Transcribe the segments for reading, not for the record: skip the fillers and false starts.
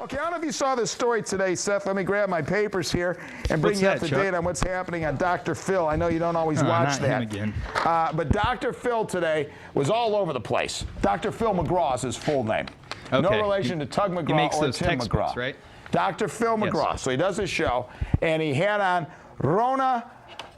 Okay, I don't know if you saw this story today, Seth. Let me grab my papers here and bring you up to date on what's happening on Dr. Phil. I know you don't always watch that. Him again. But Dr. Phil today was all over the place. Dr. Phil McGraw is his full name. Okay. No relation to Tug McGraw he makes or those Tim textbooks, McGraw. Right? Dr. Phil McGraw. So he does his show, and he had on Ronaiah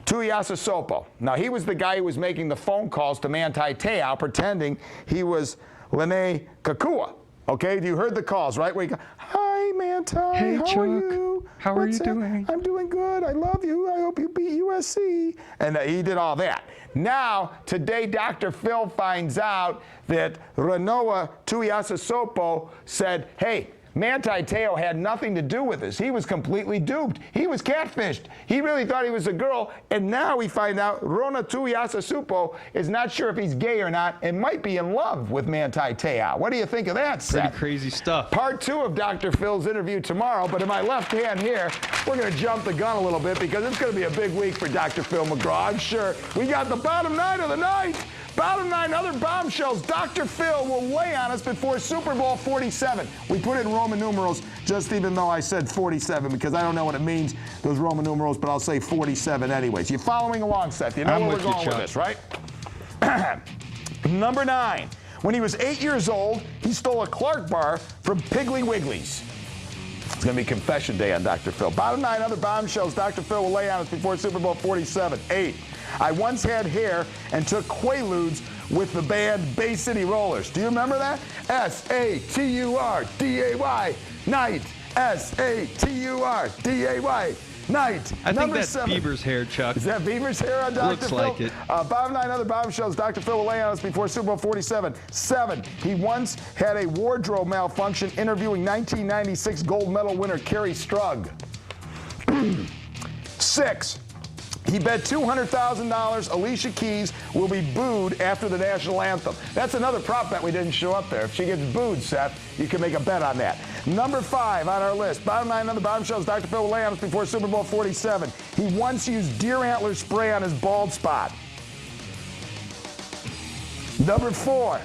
Tuiasosopo. Now, he was the guy who was making the phone calls to Manti Te'o, pretending he was Ronaiah Tuiasosopo. Okay, you heard the calls, right? Where you go, hi, Manti, hey, how Chuck. are you? How are you doing? I'm doing good. I love you. I hope you beat USC. And he did all that. Now, today, Dr. Phil finds out that Ronaiah Tuiasosopo said, hey, Manti Te'o had nothing to do with this. He was completely duped. He was catfished. He really thought he was a girl, and now we find out Ronaiah Tuiasosopo is not sure if he's gay or not and might be in love with Manti Te'o. What do you think of that, Seth? Pretty crazy stuff. Part 2 of Dr. Phil's interview tomorrow, but in my left hand here, we're going to jump the gun a little bit because it's going to be a big week for Dr. Phil McGraw, I'm sure. We got the bottom 9 of the night. Bottom 9 other bombshells Dr. Phil will lay on us before Super Bowl 47. We put it in Roman numerals, just even though I said 47, because I don't know what it means, those Roman numerals, but I'll say 47 anyways. You following along, Seth? You know where we're going with this, right? Number 9. When he was 8 years old, he stole a Clark bar from Piggly Wiggly's. It's going to be confession day on Dr. Phil. Bottom 9 other bombshells Dr. Phil will lay on us before Super Bowl 47. 8. I once had hair and took Quaaludes with the band Bay City Rollers. Do you remember that? S-A-T-U-R-D-A-Y, night. S-A-T-U-R-D-A-Y, night. I think that's 7. Bieber's hair, Chuck. Is that Bieber's hair on Dr. Looks Phil? like it. Bottom 9 other bombshells Dr. Phil will lay on us before Super Bowl 47. 7. He once had a wardrobe malfunction interviewing 1996 gold medal winner Carrie Strug. 6. He bet $200,000 Alicia Keys will be booed after the national anthem. That's another prop bet we didn't show up there. If she gets booed, Seth, you can make a bet on that. Number 5 on our list. Bottom 9 other bombshells Dr. Phil will lay on us before Super Bowl 47. He once used deer antler spray on his bald spot. Number 4.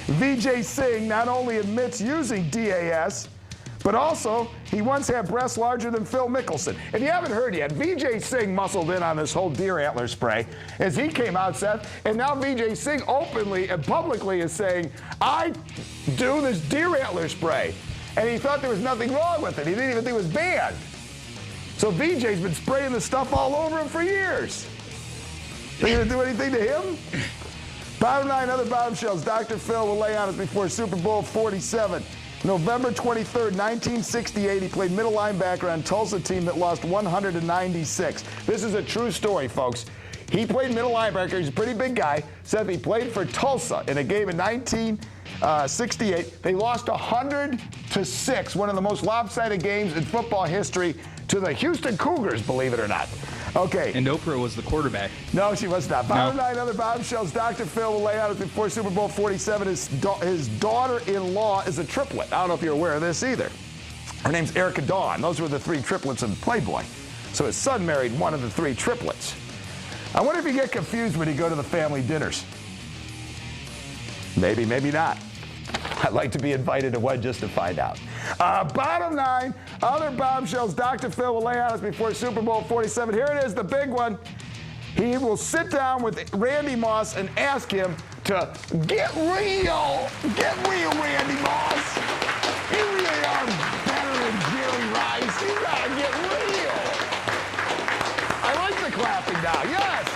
Vijay Singh not only admits using DAS, but also, he once had breasts larger than Phil Mickelson. If you haven't heard yet, Vijay Singh muscled in on this whole deer antler spray as he came out, Seth, and now Vijay Singh openly and publicly is saying, I do this deer antler spray. And he thought there was nothing wrong with it. He didn't even think it was banned. So Vijay's been spraying this stuff all over him for years. Are you going to do anything to him? Bottom 9 other bombshells Dr. Phil will lay on us before Super Bowl 47. November 23rd, 1968, he played middle linebacker on Tulsa team that lost 196. This is a true story, folks. He played middle linebacker. He's a pretty big guy. Said he played for Tulsa in a game in 1968. They lost 100-6, one of the most lopsided games in football history, to the Houston Cougars, believe it or not. Okay. And Oprah was the quarterback. No, she was not. Bottom No. 9 other bombshells Dr. Phil will lay out us before Super Bowl 47. His daughter-in-law is a triplet. I don't know if you're aware of this either. Her name's Erica Dawn. Those were the 3 triplets in Playboy. So his son married one of the 3 triplets. I wonder if you get confused when you go to the family dinners. Maybe, maybe not. I'd like to be invited to one just to find out. Bottom 9 other bombshells Dr. Phil will lay on us before Super Bowl 47. Here it is, the big one. He will sit down with Randy Moss and ask him to get real. Get real, Randy Moss. You really are better than Jerry Rice. You gotta get real. I like the clapping now. Yes.